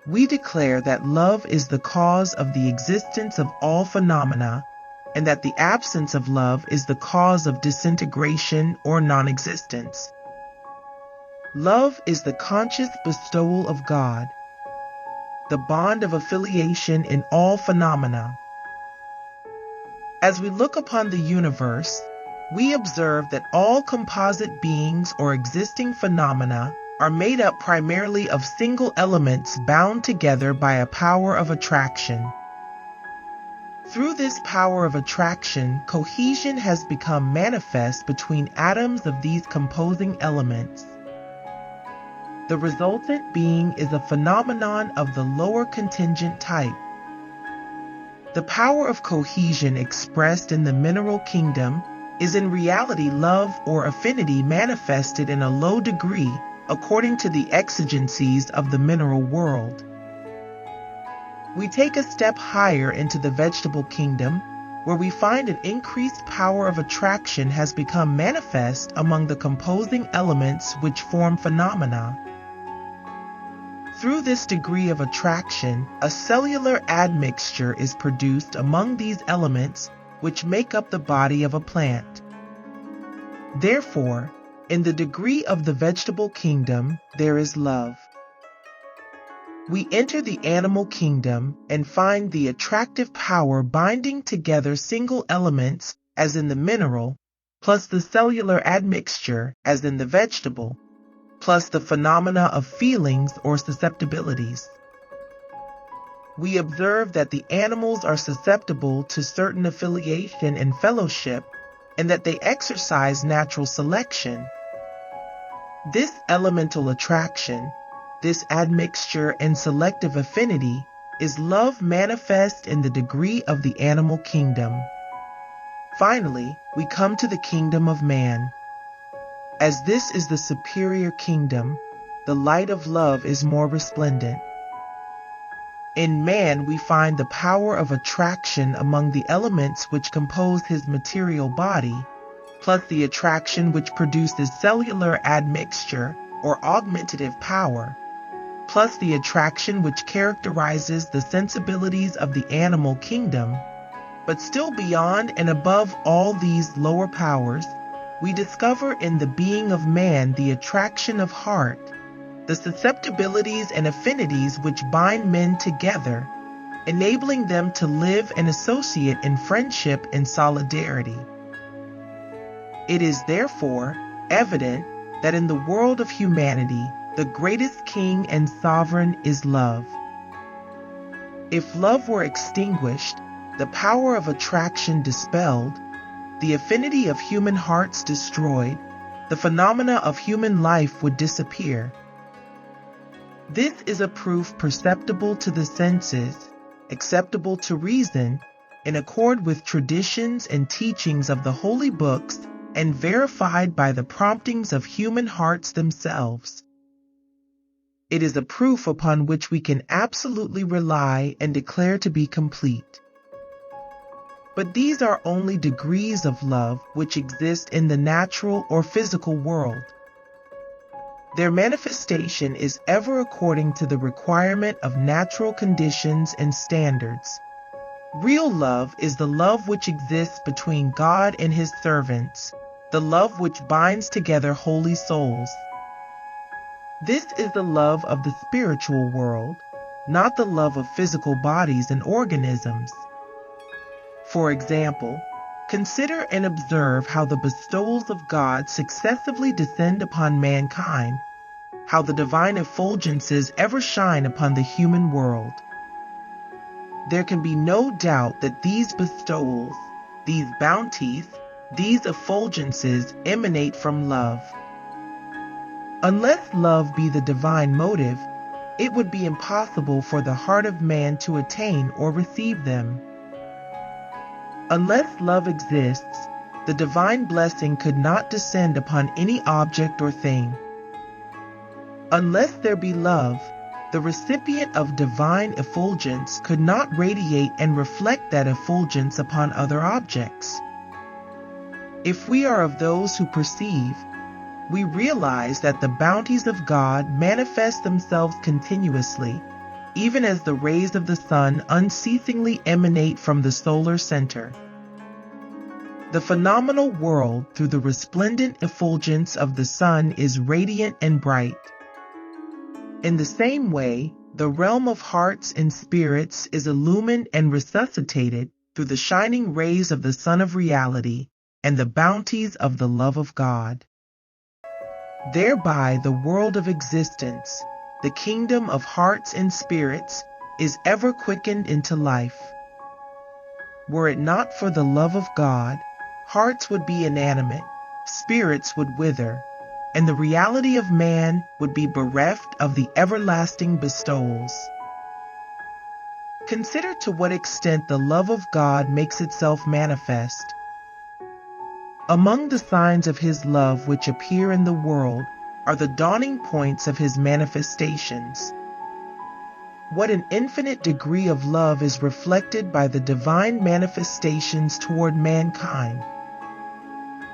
we declare that love is the cause of the existence of all phenomena, and that the absence of love is the cause of disintegration or nonexistence. Love is the conscious bestowal of God, the bond of affiliation in all phenomena. As we look upon the universe, we observe that all composite beings or existing phenomena are made up primarily of single elements bound together by a power of attraction. Through this power of attraction, cohesion has become manifest between atoms of these composing elements. The resultant being is a phenomenon of the lower contingent type. The power of cohesion expressed in the mineral kingdom is in reality love or affinity manifested in a low degree according to the exigencies of the mineral world. We take a step higher into the vegetable kingdom, where we find an increased power of attraction has become manifest among the composing elements which form phenomena. Through this degree of attraction, a cellular admixture is produced among these elements which make up the body of a plant. Therefore, in the degree of the vegetable kingdom, there is love. We enter the animal kingdom and find the attractive power binding together single elements, as in the mineral, plus the cellular admixture, as in the vegetable, plus the phenomena of feelings or susceptibilities. We observe that the animals are susceptible to certain affiliation and fellowship, and that they exercise natural selection. This elemental attraction, this admixture and selective affinity, is love manifest in the degree of the animal kingdom. Finally, we come to the kingdom of man. As this is the superior kingdom, the light of love is more resplendent. In man we find the power of attraction among the elements which compose his material body, plus the attraction which produces cellular admixture or augmentative power, plus the attraction which characterizes the sensibilities of the animal kingdom. But still beyond and above all these lower powers, we discover in the being of man the attraction of heart, the susceptibilities and affinities which bind men together, enabling them to live and associate in friendship and solidarity. It is therefore evident that in the world of humanity, the greatest king and sovereign is love. If love were extinguished, the power of attraction dispelled, the affinity of human hearts destroyed, the phenomena of human life would disappear. This is a proof perceptible to the senses, acceptable to reason, in accord with traditions and teachings of the holy books, and verified by the promptings of human hearts themselves. It is a proof upon which we can absolutely rely and declare to be complete. But these are only degrees of love which exist in the natural or physical world. Their manifestation is ever according to the requirement of natural conditions and standards. Real love is the love which exists between God and His servants, the love which binds together holy souls. This is the love of the spiritual world, not the love of physical bodies and organisms. For example, consider and observe how the bestowals of God successively descend upon mankind, how the divine effulgences ever shine upon the human world. There can be no doubt that these bestowals, these bounties, these effulgences emanate from love. Unless love be the divine motive, it would be impossible for the heart of man to attain or receive them. Unless love exists, the divine blessing could not descend upon any object or thing. Unless there be love, the recipient of divine effulgence could not radiate and reflect that effulgence upon other objects. If we are of those who perceive, we realize that the bounties of God manifest themselves continuously, even as the rays of the sun unceasingly emanate from the solar center. The phenomenal world, through the resplendent effulgence of the sun, is radiant and bright. In the same way, the realm of hearts and spirits is illumined and resuscitated through the shining rays of the Sun of Reality and the bounties of the love of God. Thereby the world of existence, the kingdom of hearts and spirits, is ever quickened into life. Were it not for the love of God, hearts would be inanimate, spirits would wither, and the reality of man would be bereft of the everlasting bestowals. Consider to what extent the love of God makes itself manifest. Among the signs of His love which appear in the world are the dawning points of His manifestations. What an infinite degree of love is reflected by the divine manifestations toward mankind.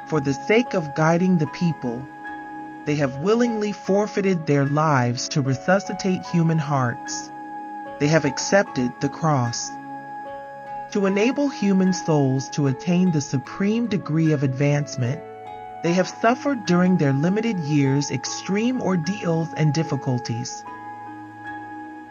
For the sake of guiding the people, they have willingly forfeited their lives to resuscitate human hearts. They have accepted the cross. To enable human souls to attain the supreme degree of advancement, they have suffered during their limited years extreme ordeals and difficulties.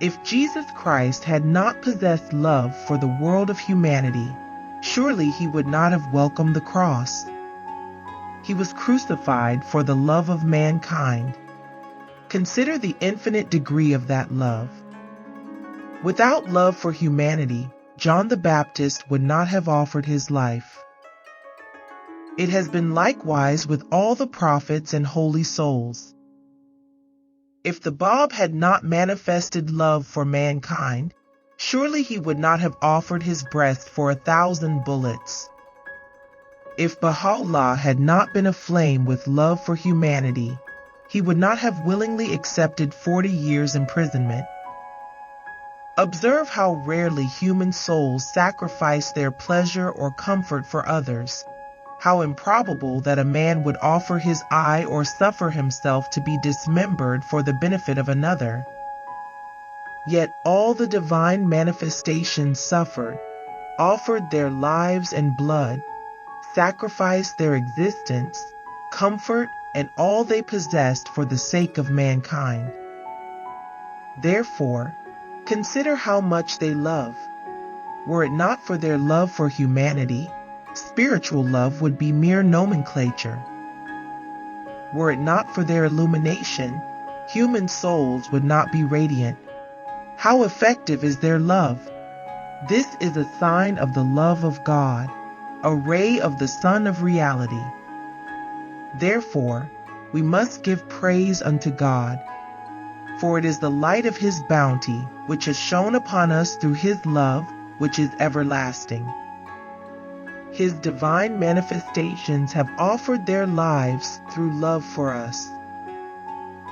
If Jesus Christ had not possessed love for the world of humanity, surely He would not have welcomed the cross. He was crucified for the love of mankind. Consider the infinite degree of that love. Without love for humanity, John the Baptist would not have offered his life. It has been likewise with all the prophets and holy souls. If the Bab had not manifested love for mankind, surely he would not have offered his breast for 1,000 bullets. If Baha'u'llah had not been aflame with love for humanity, he would not have willingly accepted 40 years' imprisonment. Observe how rarely human souls sacrifice their pleasure or comfort for others, how improbable that a man would offer his eye or suffer himself to be dismembered for the benefit of another. Yet all the divine manifestations suffered, offered their lives and blood, sacrificed their existence, comfort, and all they possessed for the sake of mankind. Therefore, consider how much they love. Were it not for their love for humanity, spiritual love would be mere nomenclature. Were it not for their illumination, human souls would not be radiant. How effective is their love! This is a sign of the love of God, a ray of the Sun of Reality. Therefore, we must give praise unto God, for it is the light of His bounty which has shone upon us through His love, which is everlasting. His divine manifestations have offered their lives through love for us.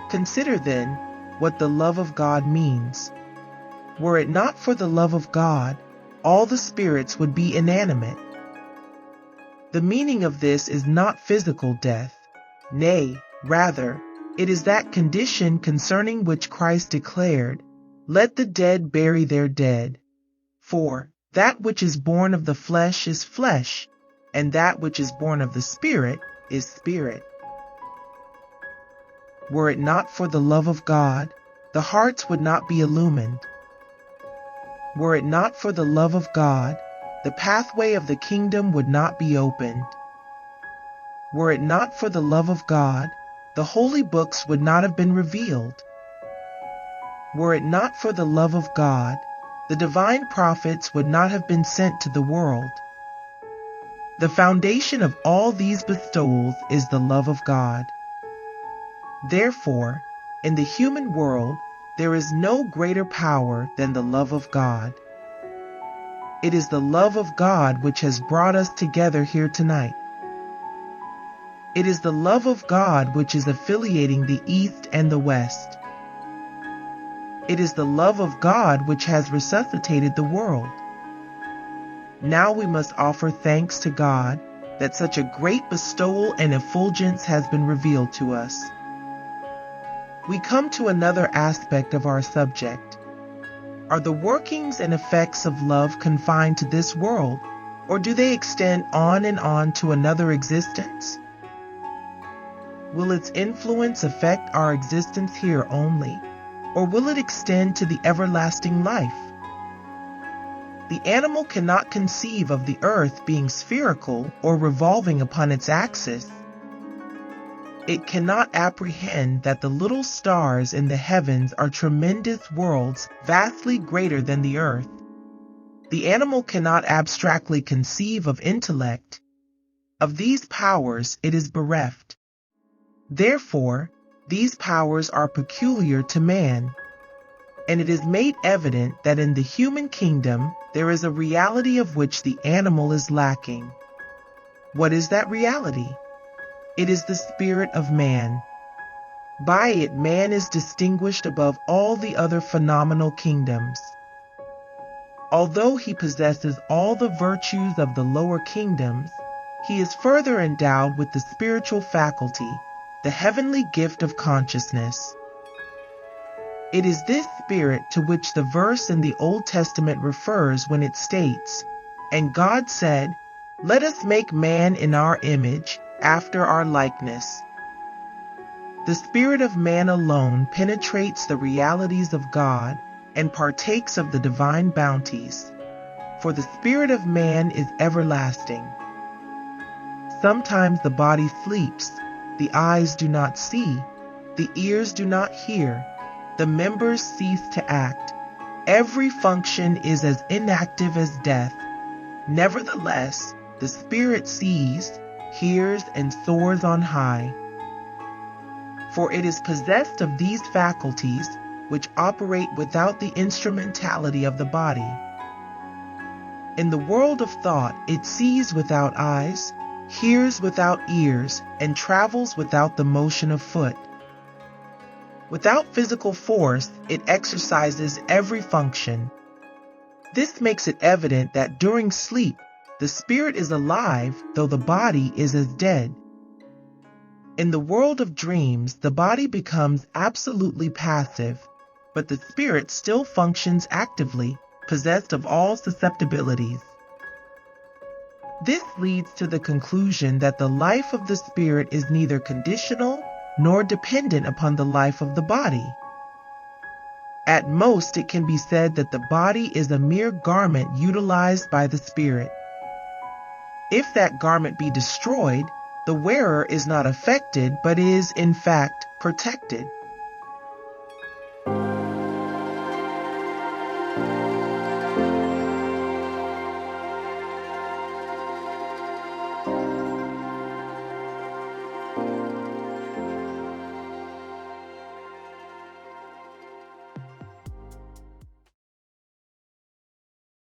Consider then what the love of God means. Were it not for the love of God, all the spirits would be inanimate. The meaning of this is not physical death. Nay, rather, it is that condition concerning which Christ declared, "Let the dead bury their dead." For that which is born of the flesh is flesh, and that which is born of the Spirit is spirit. Were it not for the love of God, the hearts would not be illumined. Were it not for the love of God, the pathway of the kingdom would not be opened. Were it not for the love of God, the holy books would not have been revealed. Were it not for the love of God, the divine prophets would not have been sent to the world. The foundation of all these bestowals is the love of God. Therefore, in the human world, there is no greater power than the love of God. It is the love of God which has brought us together here tonight. It is the love of God which is affiliating the East and the West. It is the love of God which has resuscitated the world. Now we must offer thanks to God that such a great bestowal and effulgence has been revealed to us. We come to another aspect of our subject. Are the workings and effects of love confined to this world, or do they extend on and on to another existence? Will its influence affect our existence here only, or will it extend to the everlasting life? The animal cannot conceive of the earth being spherical or revolving upon its axis. It cannot apprehend that the little stars in the heavens are tremendous worlds vastly greater than the earth. The animal cannot abstractly conceive of intellect. Of these powers it is bereft. Therefore, these powers are peculiar to man, and it is made evident that in the human kingdom there is a reality of which the animal is lacking. What is that reality? It is the spirit of man. By it, man is distinguished above all the other phenomenal kingdoms. Although he possesses all the virtues of the lower kingdoms, he is further endowed with the spiritual faculty, the heavenly gift of consciousness. It is this spirit to which the verse in the Old Testament refers when it states, "And God said, Let us make man in our image, after our likeness." The spirit of man alone penetrates the realities of God and partakes of the divine bounties, for the spirit of man is everlasting. Sometimes the body sleeps, the eyes do not see, the ears do not hear, the members cease to act. Every function is as inactive as death. Nevertheless, the spirit sees, hears, and soars on high. For it is possessed of these faculties which operate without the instrumentality of the body. In the world of thought, it sees without eyes, hears without ears, and travels without the motion of foot. Without physical force, it exercises every function. This makes it evident that during sleep, the spirit is alive, though the body is as dead. In the world of dreams, the body becomes absolutely passive, but the spirit still functions actively, possessed of all susceptibilities. This leads to the conclusion that the life of the spirit is neither conditional nor dependent upon the life of the body. At most, it can be said that the body is a mere garment utilized by the spirit. If that garment be destroyed, the wearer is not affected, but is, in fact, protected.